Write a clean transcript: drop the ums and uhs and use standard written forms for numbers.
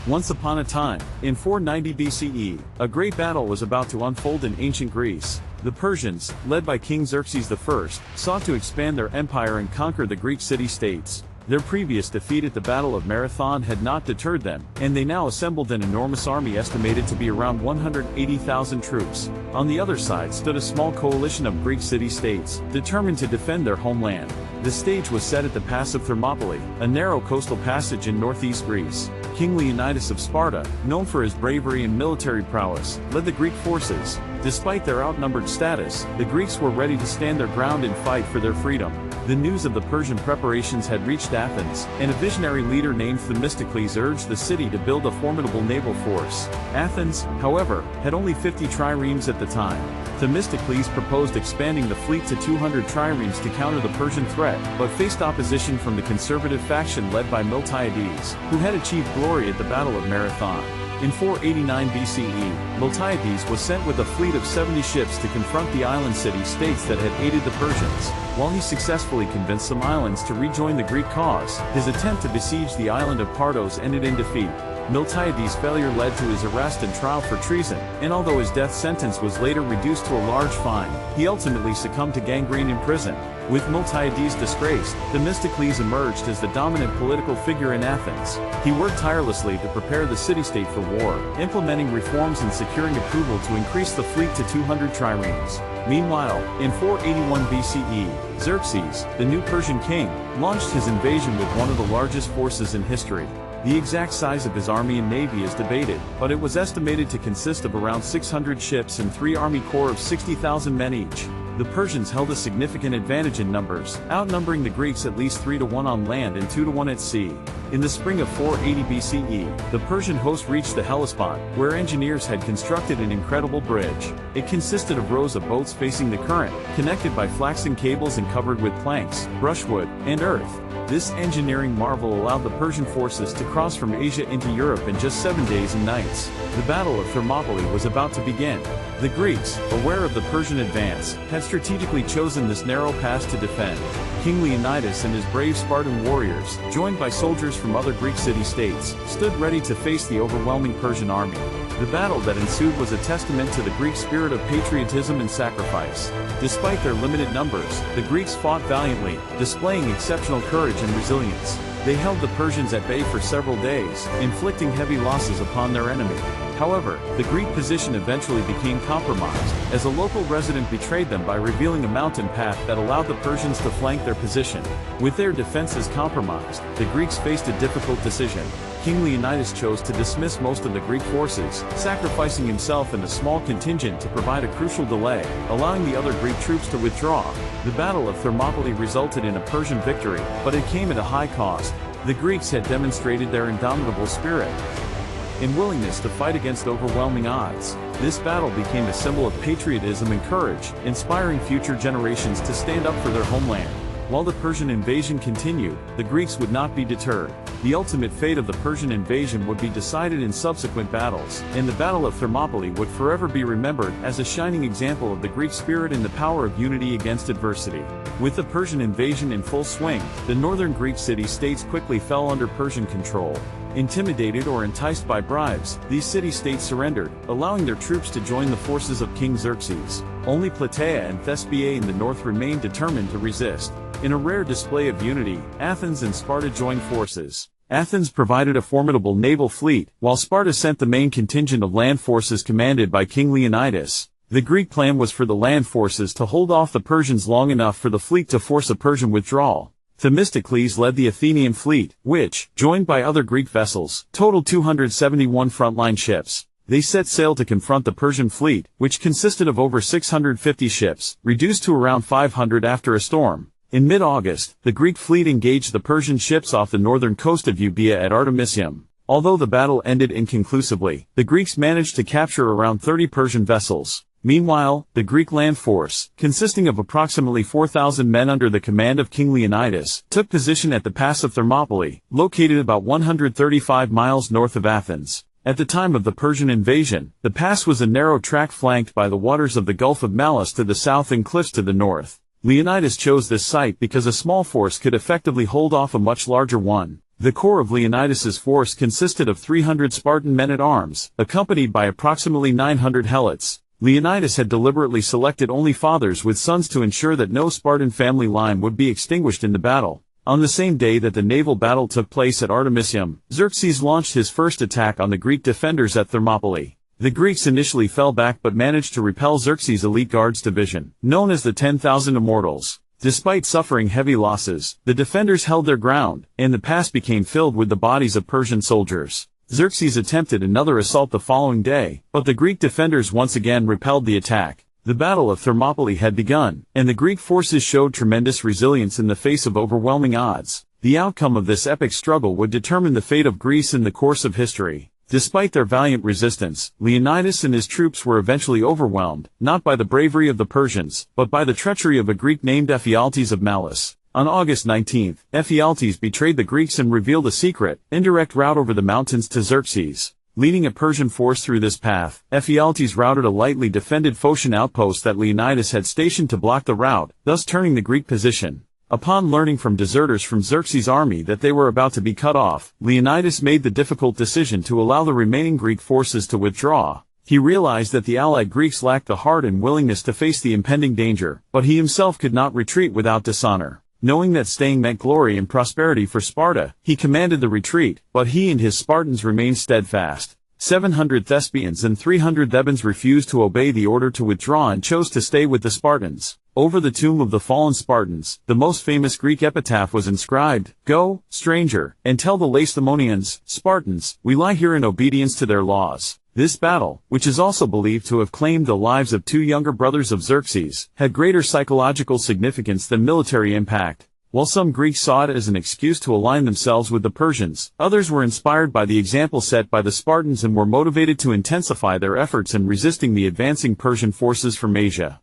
Once upon a time, in 490 BCE, a great battle was about to unfold in ancient Greece. The Persians, led by King Xerxes I, sought to expand their empire and conquer the Greek city-states. Their previous defeat at the Battle of Marathon had not deterred them, and they now assembled an enormous army estimated to be around 180,000 troops. On the other side stood a small coalition of Greek city-states, determined to defend their homeland. The stage was set at the Pass of Thermopylae, a narrow coastal passage in northeast Greece. King Leonidas of Sparta, known for his bravery and military prowess, led the Greek forces. Despite their outnumbered status, the Greeks were ready to stand their ground and fight for their freedom. The news of the Persian preparations had reached Athens, and a visionary leader named Themistocles urged the city to build a formidable naval force. Athens, however, had only 50 triremes at the time. Themistocles proposed expanding the fleet to 200 triremes to counter the Persian threat, but faced opposition from the conservative faction led by Miltiades, who had achieved glory at the Battle of Marathon. In 489 BCE, Miltiades was sent with a fleet of 70 ships to confront the island city-states that had aided the Persians. While he successfully convinced some islands to rejoin the Greek cause, his attempt to besiege the island of Partos ended in defeat. Miltiades' failure led to his arrest and trial for treason, and although his death sentence was later reduced to a large fine, he ultimately succumbed to gangrene in prison. With Miltiades disgraced, Themistocles emerged as the dominant political figure in Athens. He worked tirelessly to prepare the city-state for war, implementing reforms and securing approval to increase the fleet to 200 triremes. Meanwhile, in 481 BCE, Xerxes, the new Persian king, launched his invasion with one of the largest forces in history. The exact size of his army and navy is debated, but it was estimated to consist of around 600 ships and 3 army corps of 60,000 men each. The Persians held a significant advantage in numbers, outnumbering the Greeks at least 3-1 on land and 2-1 at sea. In the spring of 480 BCE, the Persian host reached the Hellespont, where engineers had constructed an incredible bridge. It consisted of rows of boats facing the current, connected by flaxen cables and covered with planks, brushwood, and earth. This engineering marvel allowed the Persian forces to cross from Asia into Europe in just 7 days and nights. The Battle of Thermopylae was about to begin. The Greeks, aware of the Persian advance, had strategically chosen this narrow pass to defend. King Leonidas and his brave Spartan warriors, joined by soldiers from other Greek city-states, stood ready to face the overwhelming Persian army. The battle that ensued was a testament to the Greek spirit of patriotism and sacrifice. Despite their limited numbers, the Greeks fought valiantly, displaying exceptional courage and resilience. They held the Persians at bay for several days, inflicting heavy losses upon their enemy. However, the Greek position eventually became compromised, as a local resident betrayed them by revealing a mountain path that allowed the Persians to flank their position. With their defenses compromised, the Greeks faced a difficult decision. King Leonidas chose to dismiss most of the Greek forces, sacrificing himself and a small contingent to provide a crucial delay, allowing the other Greek troops to withdraw. The Battle of Thermopylae resulted in a Persian victory, but it came at a high cost. The Greeks had demonstrated their indomitable spirit and willingness to fight against overwhelming odds. This battle became a symbol of patriotism and courage, inspiring future generations to stand up for their homeland. While the Persian invasion continued, the Greeks would not be deterred. The ultimate fate of the Persian invasion would be decided in subsequent battles, and the Battle of Thermopylae would forever be remembered as a shining example of the Greek spirit and the power of unity against adversity. With the Persian invasion in full swing, the northern Greek city-states quickly fell under Persian control. Intimidated or enticed by bribes, these city-states surrendered, allowing their troops to join the forces of King Xerxes. Only Plataea and Thespiae in the north remained determined to resist. In a rare display of unity, Athens and Sparta joined forces. Athens provided a formidable naval fleet, while Sparta sent the main contingent of land forces commanded by King Leonidas. The Greek plan was for the land forces to hold off the Persians long enough for the fleet to force a Persian withdrawal. Themistocles led the Athenian fleet, which, joined by other Greek vessels, totaled 271 frontline ships. They set sail to confront the Persian fleet, which consisted of over 650 ships, reduced to around 500 after a storm. In mid-August, the Greek fleet engaged the Persian ships off the northern coast of Euboea at Artemisium. Although the battle ended inconclusively, the Greeks managed to capture around 30 Persian vessels. Meanwhile, the Greek land force, consisting of approximately 4,000 men under the command of King Leonidas, took position at the Pass of Thermopylae, located about 135 miles north of Athens. At the time of the Persian invasion, the pass was a narrow track flanked by the waters of the Gulf of Malis to the south and cliffs to the north. Leonidas chose this site because a small force could effectively hold off a much larger one. The core of Leonidas's force consisted of 300 Spartan men-at-arms, accompanied by approximately 900 helots. Leonidas had deliberately selected only fathers with sons to ensure that no Spartan family line would be extinguished in the battle. On the same day that the naval battle took place at Artemisium, Xerxes launched his first attack on the Greek defenders at Thermopylae. The Greeks initially fell back but managed to repel Xerxes' elite guards division, known as the 10,000 Immortals. Despite suffering heavy losses, the defenders held their ground, and the pass became filled with the bodies of Persian soldiers. Xerxes attempted another assault the following day, but the Greek defenders once again repelled the attack. The Battle of Thermopylae had begun, and the Greek forces showed tremendous resilience in the face of overwhelming odds. The outcome of this epic struggle would determine the fate of Greece in the course of history. Despite their valiant resistance, Leonidas and his troops were eventually overwhelmed, not by the bravery of the Persians, but by the treachery of a Greek named Ephialtes of Malice. On August 19, Ephialtes betrayed the Greeks and revealed a secret, indirect route over the mountains to Xerxes. Leading a Persian force through this path, Ephialtes routed a lightly defended Phocian outpost that Leonidas had stationed to block the route, thus turning the Greek position. Upon learning from deserters from Xerxes' army that they were about to be cut off, Leonidas made the difficult decision to allow the remaining Greek forces to withdraw. He realized that the allied Greeks lacked the heart and willingness to face the impending danger, but he himself could not retreat without dishonor. Knowing that staying meant glory and prosperity for Sparta, he commanded the retreat, but he and his Spartans remained steadfast. 700 Thespians and 300 Thebans refused to obey the order to withdraw and chose to stay with the Spartans. Over the tomb of the fallen Spartans, the most famous Greek epitaph was inscribed, "Go, stranger, and tell the Lacedaemonians, Spartans, we lie here in obedience to their laws." This battle, which is also believed to have claimed the lives of two younger brothers of Xerxes, had greater psychological significance than military impact. While some Greeks saw it as an excuse to align themselves with the Persians, others were inspired by the example set by the Spartans and were motivated to intensify their efforts in resisting the advancing Persian forces from Asia.